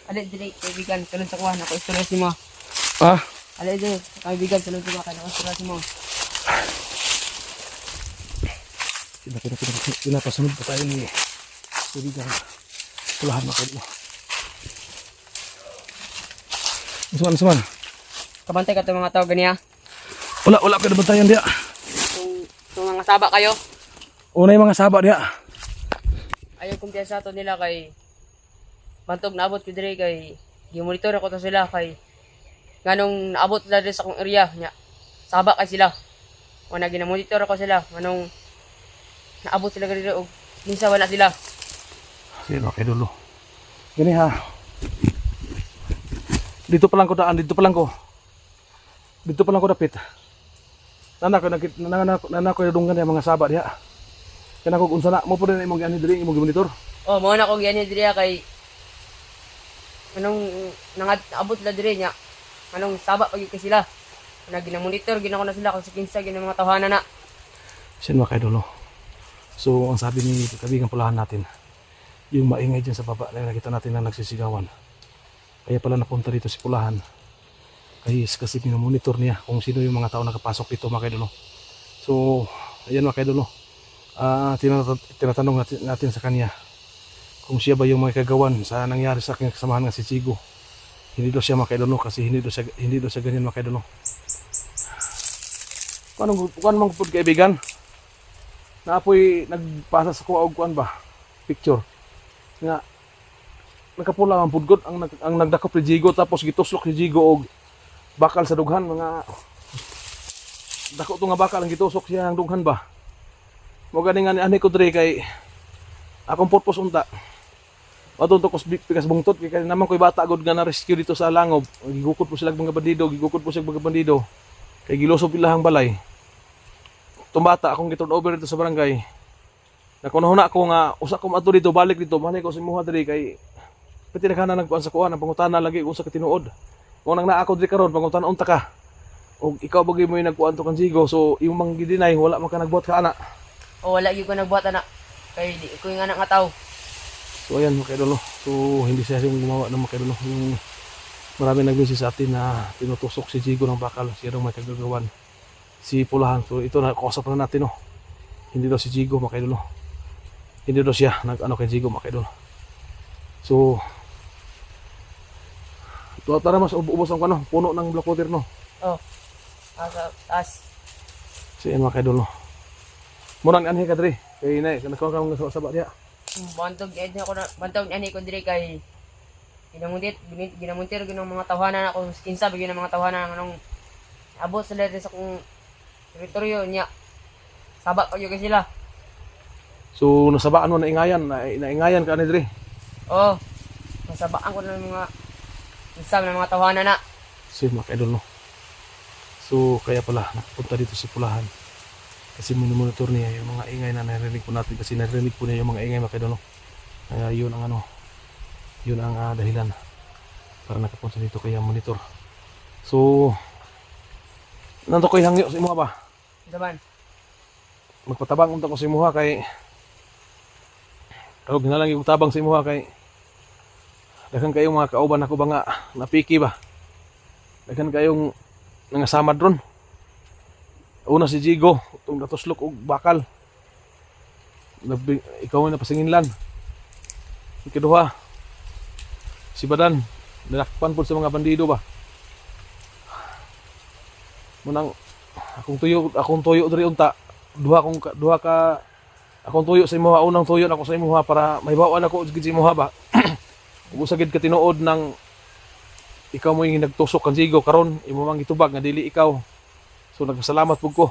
Ali dili kaibigan tulong sa kuha na ko istorya si mo. Ah, Ali dili kaibigan tulong sa kuha na ko istorya si mo. pinapasunod pa tayo ni Subigan. Pulahan na kayo. Suman. Kabantay ka 'tong mga tao ganiya. Wala ka na bantayan dia. Kung mga saba kayo, Una yung mga saba dia. ayaw kumpiyansa to nila kay bantog naabot ko diri kay gimonitor ako to sila kay nganong naabot sila diri sa akong area nya. Saba kay sila. Una ginamonitor ako sila nganong naabot sila diri og minsan wala sila. Sino kay dulo. Gani ha. Dito pa lang ko daan, dito pa lang ko dapit. Nana ko yung mga saba diha. Kana ko unsa na mo pud na imong ani diri imong monitor. Oh, mo na kong yan diri kay anong abot sila diri nya. Anong saba pag kay sila. Ana ginamonitor ginako na sila kung sa kinsa gina mga tawhana na. Sino kay dulo. So ang sabi ni kabigang pulahan natin, yung maingay dyan sa baba na nakita natin na nagsisigawan. Kaya pala napunta dito si pulahan. Kasi minumonitor niya kung sino yung mga tao nakapasok dito mga kaidolo. So, ayan mga kaidolo. Tinatanong natin sa kanya kung siya ba yung may kagawan sa nangyari sa aking kasamahan nga si Chigo. Hindi daw siya mga kaidolo kasi hindi daw siya ganyan mga kaidolo. Kuan mang pud kaibigan? Naapoy nagpasa sa kuha og kuan ba? Picture. Nga nakapula ang pudgod ang nagdakop ni Jigo tapos gituslok ni Jigo og bakal sa dughan mga dako to nga bakal ang gitusok siya ang dughan ba. Mo gani nga ani ko diri kay akong purpose unta. Adto to ko pikas bungtot kay naman koy bata gud nga na rescue dito sa Langob. Gigukod po sila mga bandido, kay gilosob ilahang balay. Tumbata akong giturn over dito sa barangay. Nakunahuna ako nga usa ko adto dito balik ko sa imuha diri kay pati naghanan nagkuan sa kuan ang pangutana lagi unsa ka tinuod. Mo nang naa ako diri karon pangutan unta ka. Og ikaw bagay mo yung nagkuan to kan Jigo so yung mang gidinay wala man ka nagbuhat ka ana. O wala gyud ko nagbuhat ana. Kay di ko yung anak nga tao. So ayan mga kaidolo. So hindi siya yung gumawa ng mga kaidolo. Yung marami nag-message sa atin na tinutusok si Jigo ng bakal. Siya daw may kagagawan. Si Pulahan. So ito na kausap na natin no. Hindi daw si Jigo mga kaidolo. Hindi daw siya nag-ano kay Jigo mga kaidolo. So tara mas ubos ang kano, puno ng black water no. Oh. As. So yan mga kaidolo. Murang anhi ka diri. Kay inay, kanakaw ka mga sabak diya. Bantog ani ko diri kay ginamuntir ginang mga tawhanan ako kinsa bigyan ng mga tawhanan anong abot sila sa kung teritoryo niya. Sabak pa gyud sila. So nasabaan mo na ingayan ka ani diri. Oh. Nasabaan ko ng mga kinsa ng mga tawhanan na. So mga kaidolo. So kaya pala napunta dito si Pulahan. Kasi monitor niya yung mga ingay na narinig po natin kasi narinig po niya yung mga ingay mga kaidolo. Kaya yun ang dahilan para nakapunta dito kaya monitor. So nanto ko'y hangyo sa imuha ba? Daban. Magpatabang unta ko sa imuha kay o ginalang yung tabang sa imuha kay daghan kayong mga kauban ako ba nga napiki ba? Daghan kayong nangasamad ron. Una si Jigo, itong natuslok og bakal. Ikaw ay napasinginlan. Ikaduha, si Badan, nalakpan po sa mga bandido ba. Munang, akong tuyo diri unta. Akong tuyo sa imuha, unang tuyo ako sa imuha para mahibawan ako sa imuha ba. Usagid ka tinuod ng ikaw mo yung nagtusok kan Jigo karon imo mang gitubag nga dili ikaw. So nagpasalamat pug ko.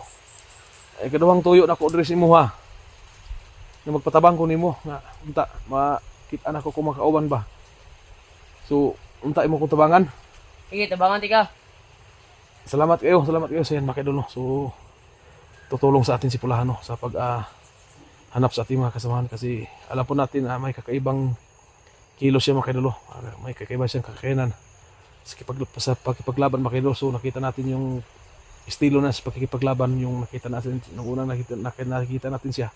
Ay kaduhang tuyo nako diri sa imuha. Na magpatabang ko nimo nga unta makita na ko kung makauban ba. So unta imo kong tabangan. Sige, tabangan ti ka. Salamat kayo sa yan mga kaidolo. So tutulong sa atin si Pulahan no, sa pag hanap sa ating mga kasamahan kasi alam po natin na may kakaibang kilos siya mga kaidolo. May kakaiba siyang kakayanan. Sa pagkipaglaban mga kaidolo. So nakita natin yung estilo na sa pagkikipaglaban yung nakita natin nung unang nakita natin siya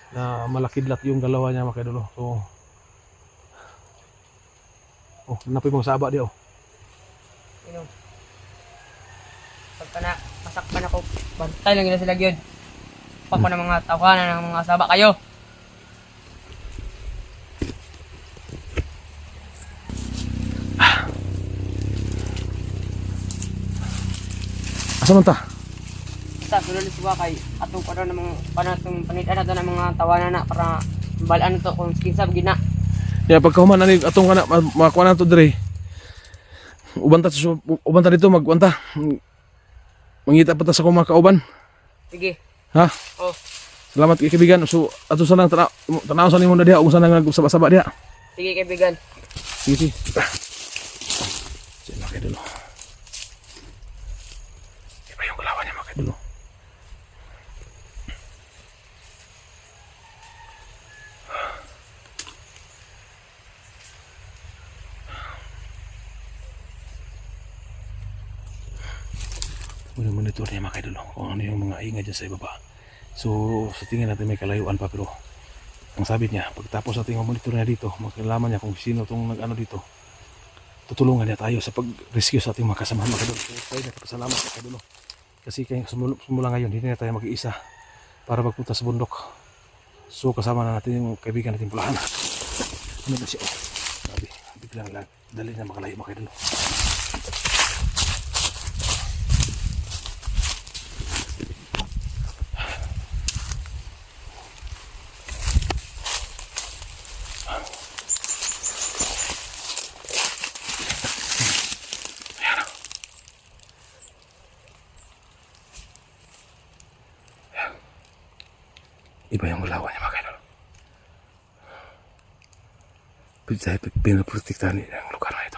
na malakidlat yung galawa niya mga kaidolo. So Oh, napoy mga saba di oh. Yun. Pagka na masakpan ako, bantay lang yun sila gyud. Pako ng mga tawanan ng mga saba kayo. Asa man ta? Basta sulod siya kay atong pa ng mga panatong panitan nato ng mga tawanan na para balaan to kung kinsa gina. Ya pagkahuman ani atong kana makakuha na to dire. Uban ta dito magwanta. Mangita pa ta sa mga kauban. Sige. Ha? Oh, Salamat kay kaibigan. So ato sa lang tanaw sa nimo na diha ug sa nang nagsaba-saba diha. sige kaibigan. Sige. Sige makay dulo. Iba yung kalawan niya makay dulo. Monitor niya mga idol kung ano yung mga ingay dyan sa ibaba. So sa tingin natin may kalayuan pa, pero ang sabi niya pagtapos natin monitor niya dito, makilalaman niya kung sino itong nag-ano dito, tutulungan niya tayo sa pag-rescue sa ating mga kasamahan mga idol. So tayo nagpasalamat mga idol, kasi kayo simula ngayon hindi na tayo mag-iisa para magpunta sa bundok. So kasama na natin yung kaibigan natin Pulahan. Ano ba siya? Sabi biglang lang dali na makalayo mga idol. Iba yung gulawan niya mga idol. Pinaprotektahan niya ang lugar na ito.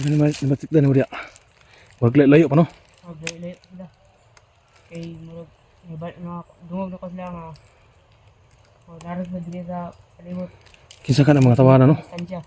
Ano naman mo diya? Huwag layo pa no? Oh, layo sila. Kay murag dungog na ko sila nga. Oh, naras na dili sa palimot. Kinsa ka ng mga tawanan no? Distansya.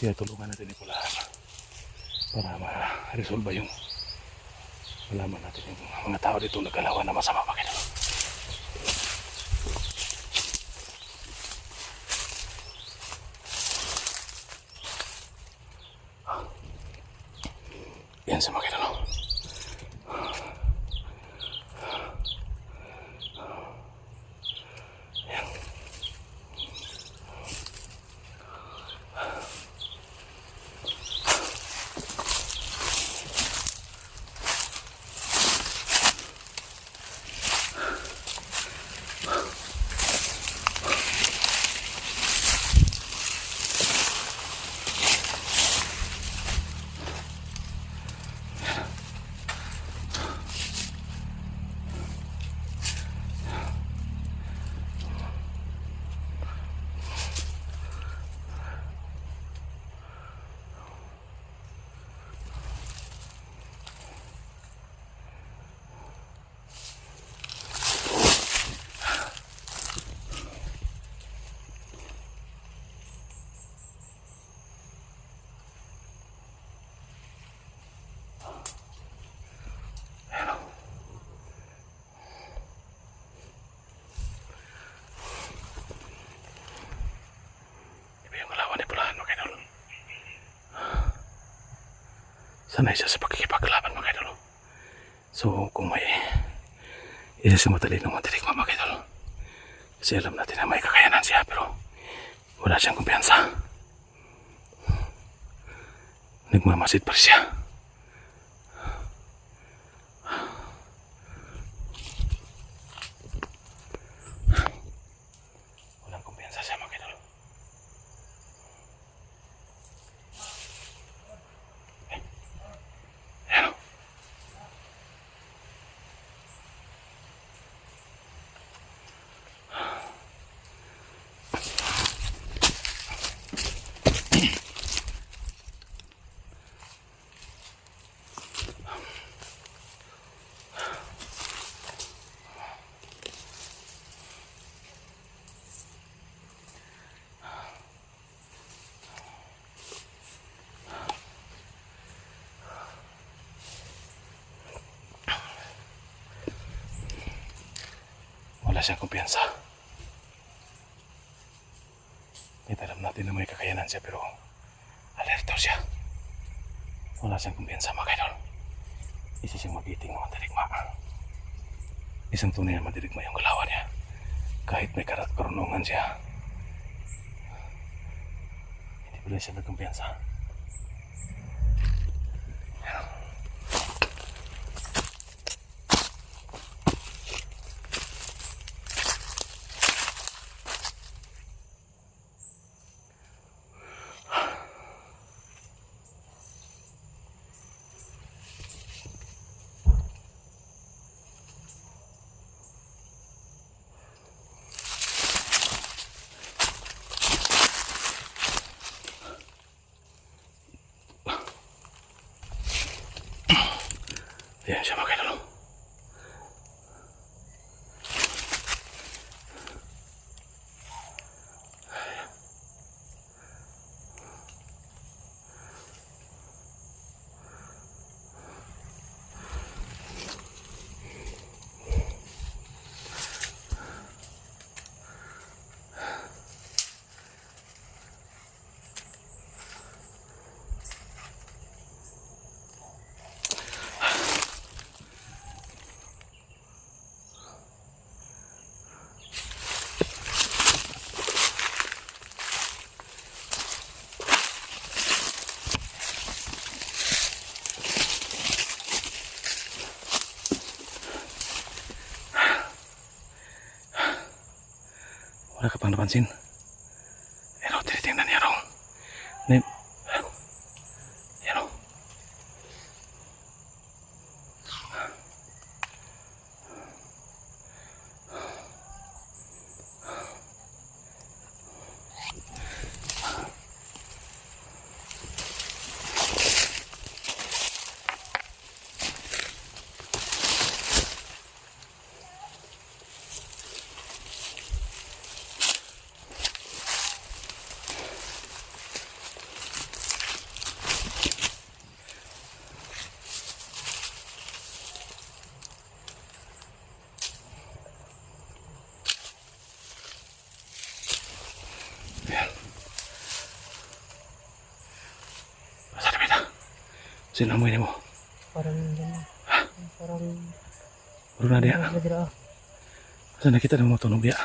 Kaya tulungan natin ni Pulahan para ma-resolve yung malaman natin yung mga tao dito nagkalawan na masama pa kinalo. Yan sa mga kinalo. sanay siya sa pagkikipaglaban mga idol. So kung may isa sa matalino mandirigma mga idol, kasi alam natin na may kakayanan siya pero wala siyang kumpiyansa. Nagmamasid pa siya. Walang kumpiyansa siya mga idol. Ayan o. Wala siyang kumpiyansa. Kahit alam natin na may kakayanan siya pero alerto siya. Wala siyang kumpiyansa mga idol. Isa siyang magiting na mandirigma. Isang tunay na mandirigma yung galawan niya. Kahit may karunungan siya. Hindi pala siya nagkumpiyansa. Ayan siya mga idol. Wala ka pang napansin. Pero tinitingnan niya raw. Yan o. Sino amoy mo? Parang gano'n. Parang... Puro na diya. Madira. Saan nakita ng mga tunog diya?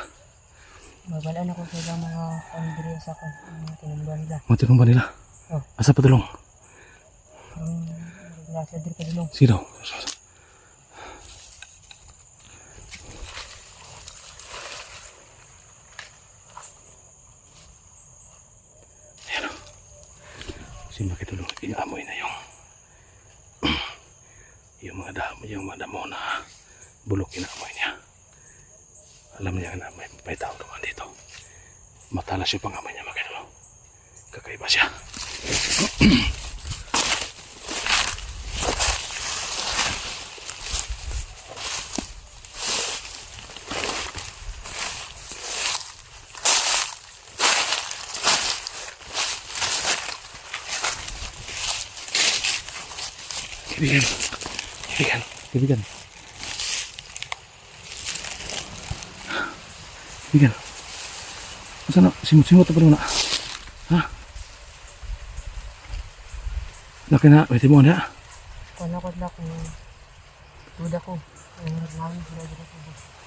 Babalaan ako sa mga kandiri sa mga tinumba nila. Mga tinumba nila? Oh. Asa pa tulong? Nasa diri pa dulong. Sino? Ayan o. Sino makitulong? Inaamoy na yung mga damo na bulok inaamoy niya. Alam niya na may tao naman dito. Matalas yung pangamoy niya mga idol. Kakaiba siya. Kaibigan. Kaibigan. Kaibigan. Kaibigan. Masa na? Simut-simut apa na? Ha? Laki na. May timon ya? Wala ko na kung duda ko. Ang namin sila dito sa bus.